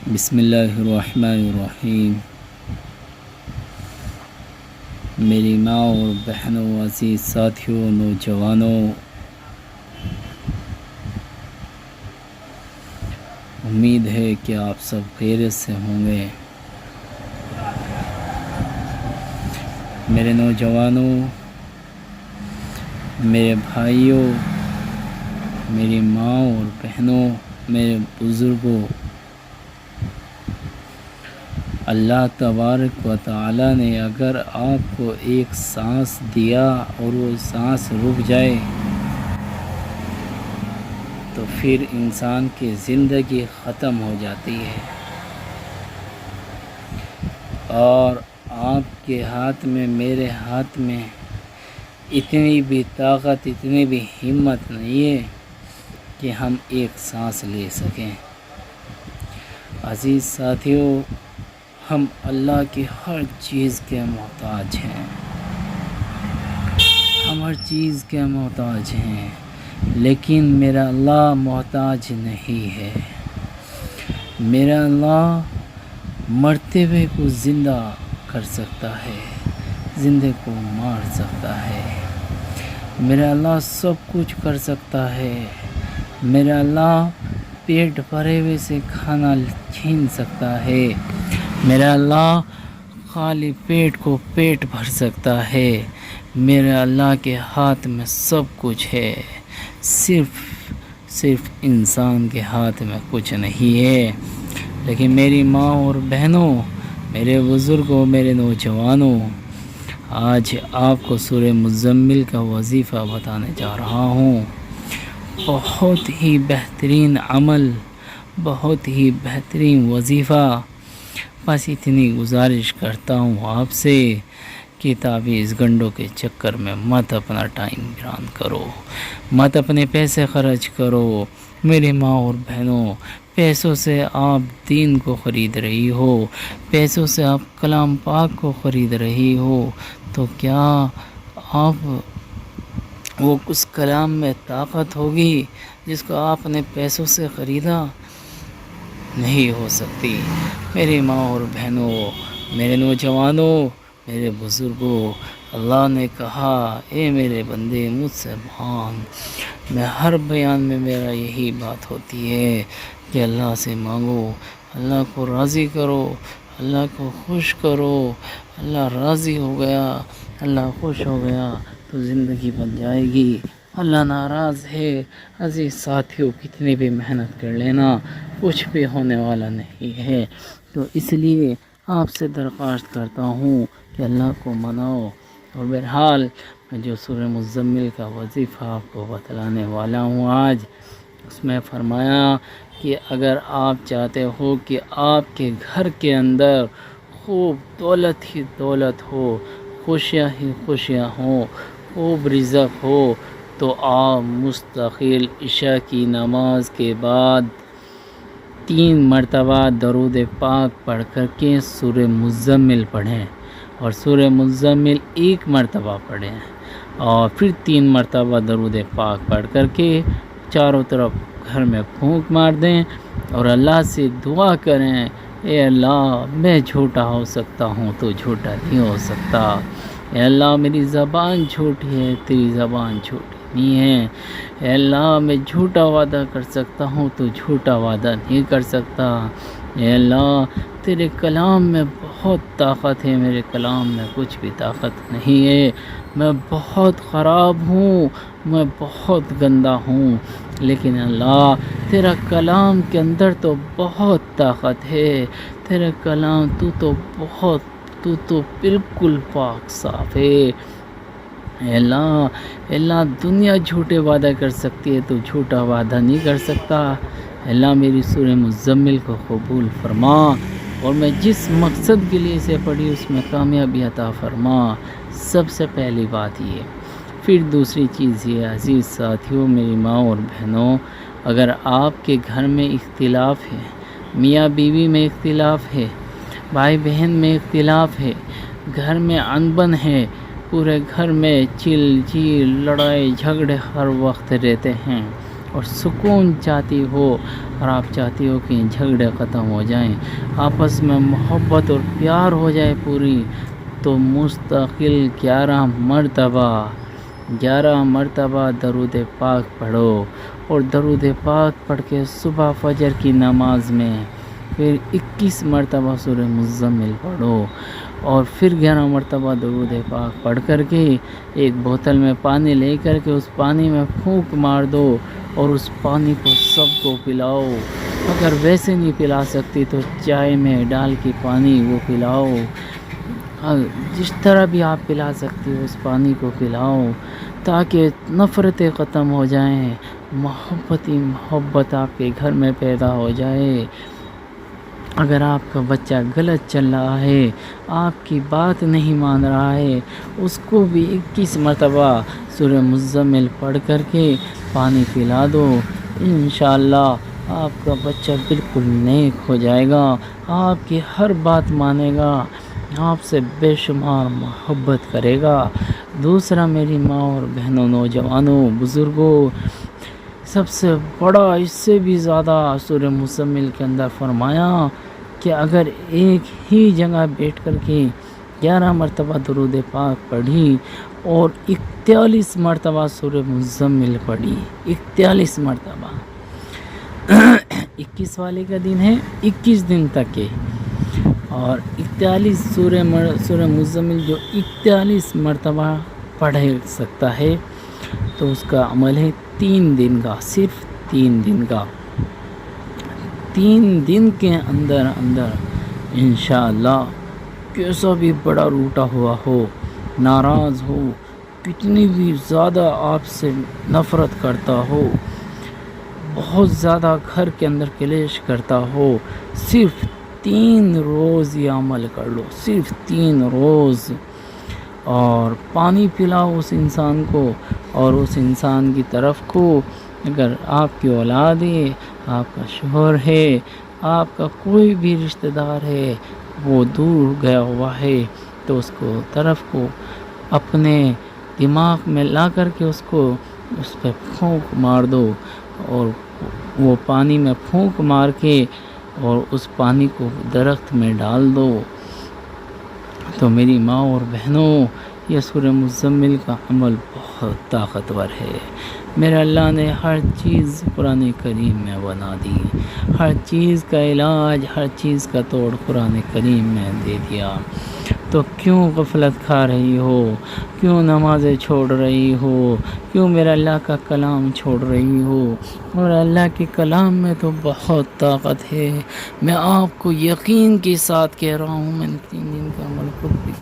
بسم اللہ الرحمن الرحیم۔ میری ماں اور بہنوں، عزیز ساتھیوں، نوجوانوں، امید ہے کہ آپ سب خیریت سے ہوں گے۔ میرے نوجوانوں، میرے بھائیوں، میری ماں اور بہنوں، میرے بزرگوں، اللہ تبارک و تعالی نے اگر آپ کو ایک سانس دیا اور وہ سانس رک جائے تو پھر انسان کی زندگی ختم ہو جاتی ہے، اور آپ کے ہاتھ میں، میرے ہاتھ میں اتنی بھی طاقت، اتنی بھی ہمت نہیں ہے کہ ہم ایک سانس لے سکیں۔ عزیز ساتھیوں، ہم اللہ کی ہر چیز کے محتاج ہیں، ہم ہر چیز کے محتاج ہیں، لیکن میرا اللہ محتاج نہیں ہے۔ میرا اللہ مرتے ہوئے کو زندہ کر سکتا ہے، زندے کو مار سکتا ہے۔ میرا اللہ سب کچھ کر سکتا ہے۔ میرا اللہ پیٹ بھرے ہوئے سے کھانا چھین سکتا ہے۔ میرا اللہ خالی پیٹ کو پیٹ بھر سکتا ہے۔ میرے اللہ کے ہاتھ میں سب کچھ ہے، صرف انسان کے ہاتھ میں کچھ نہیں ہے۔ لیکن میری ماں اور بہنوں، میرے بزرگوں، میرے نوجوانوں، آج آپ کو سورہ مزمل کا وظیفہ بتانے جا رہا ہوں۔ بہت ہی بہترین عمل، بہت ہی بہترین وظیفہ۔ بس اتنی گزارش کرتا ہوں آپ سے کہ تعویذ گنڈوں کے چکر میں مت اپنا ٹائم ویران کرو، مت اپنے پیسے خرچ کرو۔ میری ماں اور بہنوں، پیسوں سے آپ دین کو خرید رہی ہو، پیسوں سے آپ کلام پاک کو خرید رہی ہو، تو کیا آپ وہ اس کلام میں طاقت ہوگی جس کو آپ نے پیسوں سے خریدا؟ نہیں ہو سکتی۔ میری ماں اور بہنوں، میرے نوجوانوں، میرے بزرگوں، اللہ نے کہا، اے میرے بندے مجھ سے مانگ۔ میں ہر بیان میں میرا یہی بات ہوتی ہے کہ اللہ سے مانگو، اللہ کو راضی کرو، اللہ کو خوش کرو۔ اللہ راضی ہو گیا، اللہ خوش ہو گیا تو زندگی بن جائے گی۔ اللہ ناراض ہے، عزیز ساتھیوں، کتنی بھی محنت کر لینا کچھ بھی ہونے والا نہیں ہے۔ تو اس لیے آپ سے درخواست کرتا ہوں کہ اللہ کو مناؤ۔ اور بہرحال میں جو سورہ مزمل کا وظیفہ آپ کو بتلانے والا ہوں آج، اس میں فرمایا کہ اگر آپ چاہتے ہو کہ آپ کے گھر کے اندر خوب دولت ہی دولت ہو، خوشیاں ہی خوشیاں ہوں، خوب رزق ہو، تو آپ مستقل عشاء کی نماز کے بعد 3 مرتبہ درود پاک پڑھ کر کے سورہ مزمل پڑھیں، اور سورہ مزمل 1 مرتبہ پڑھیں، اور پھر 3 مرتبہ درود پاک پڑھ کر کے چاروں طرف گھر میں پھونک مار دیں، اور اللہ سے دعا کریں، اے اللہ میں جھوٹا ہو سکتا ہوں تو جھوٹا نہیں ہو سکتا۔ اے اللہ میری زبان جھوٹی ہے، تیری زبان جھوٹی نہیں ہے۔ اے اللہ میں جھوٹا وعدہ کر سکتا ہوں تو جھوٹا وعدہ نہیں کر سکتا۔ اے اللہ تیرے کلام میں بہت طاقت ہے، میرے کلام میں کچھ بھی طاقت نہیں ہے۔ میں بہت خراب ہوں، میں بہت گندا ہوں، لیکن اللہ تیرا کلام کے اندر تو بہت طاقت ہے۔ تیرا کلام تو بالکل پاک صاف ہے۔ اے اللہ دنیا جھوٹے وعدہ کر سکتی ہے تو جھوٹا وعدہ نہیں کر سکتا۔ اے اللہ میری سورہ مزمل کو قبول فرما، اور میں جس مقصد کے لیے اسے پڑھی اس میں کامیابی عطا فرما۔ سب سے پہلی بات یہ۔ پھر دوسری چیز یہ، عزیز ساتھیوں، میری ماں اور بہنوں، اگر آپ کے گھر میں اختلاف ہے، میاں بیوی میں اختلاف ہے، بھائی بہن میں اختلاف ہے، گھر میں انبن ہے، پورے گھر میں چل چیل لڑائی جھگڑے ہر وقت رہتے ہیں، اور سکون چاہتی ہو، اور آپ چاہتی ہو کہ جھگڑے ختم ہو جائیں، آپس میں محبت اور پیار ہو جائے پوری، تو مستقل 11 مرتبہ درود پاک پڑھو، اور درود پاک پڑھ کے صبح فجر کی نماز میں پھر 21 مرتبہ سورہ مزمل پڑھو، اور پھر 11 مرتبہ درود پاک پڑھ کر کے ایک بوتل میں پانی لے کر کے اس پانی میں پھونک مار دو، اور اس پانی کو سب کو پلاؤ۔ اگر ویسے نہیں پلا سکتی تو چائے میں ڈال کے پانی وہ پلاؤ، جس طرح بھی آپ پلا سکتی ہو اس پانی کو پلاؤ، تاکہ نفرتیں ختم ہو جائیں، محبت آپ کے گھر میں پیدا ہو جائے۔ اگر آپ کا بچہ غلط چل رہا ہے، آپ کی بات نہیں مان رہا ہے، اس کو بھی 21 مرتبہ سورہ مزمل پڑھ کر کے پانی پلا دو، انشاءاللہ آپ کا بچہ بالکل نیک ہو جائے گا، آپ کی ہر بات مانے گا، آپ سے بے شمار محبت کرے گا۔ دوسرا، میری ماں اور بہنوں، نوجوانوں، بزرگوں، سب سے بڑا اس سے بھی زیادہ سورہ مزمل کے اندر فرمایا کہ اگر ایک ہی جگہ بیٹھ کر کے 11 مرتبہ درود پاک پڑھی اور 41 مرتبہ سورہ مزمل پڑھی، 41 مرتبہ 21 والے کا دن ہے، 21 دن تک کے، اور 41 سورہ مزمل جو 41 مرتبہ پڑھ سکتا ہے تو اس کا عمل ہے 3 دن کا، صرف 3 دن کا، 3 دن کے اندر انشاءاللہ کیسا بھی بڑا روٹا ہوا ہو، ناراض ہو، کتنی بھی زیادہ آپ سے نفرت کرتا ہو، بہت زیادہ گھر کے اندر کلیش کرتا ہو، صرف 3 روز یہ عمل کر لو، صرف 3 روز، اور پانی پلاؤ اس انسان کو، اور اس انسان کی طرف کو اگر آپ کی اولاد ہے، آپ کا شوہر ہے، آپ کا کوئی بھی رشتہ دار ہے، وہ دور گیا ہوا ہے، تو اس کو طرف کو اپنے دماغ میں لا کر کے اس پہ پھونک مار دو، اور وہ پانی میں پھونک مار کے اور اس پانی کو درخت میں ڈال دو۔ تو میری ماں اور بہنوں، یہ سورہ مزمل کا عمل بہت طاقتور ہے۔ میرے اللہ نے ہر چیز قرآن کریم میں بنا دی، ہر چیز کا علاج، ہر چیز کا توڑ قرآن کریم میں دے دیا، تو کیوں غفلت کھا رہی ہو، کیوں نمازیں چھوڑ رہی ہو، کیوں میرا اللہ کا کلام چھوڑ رہی ہو؟ اور اللہ کے کلام میں تو بہت طاقت ہے، میں آپ کو یقین کے ساتھ کہہ رہا ہوں، میں 3 دن کا عمل خود بھی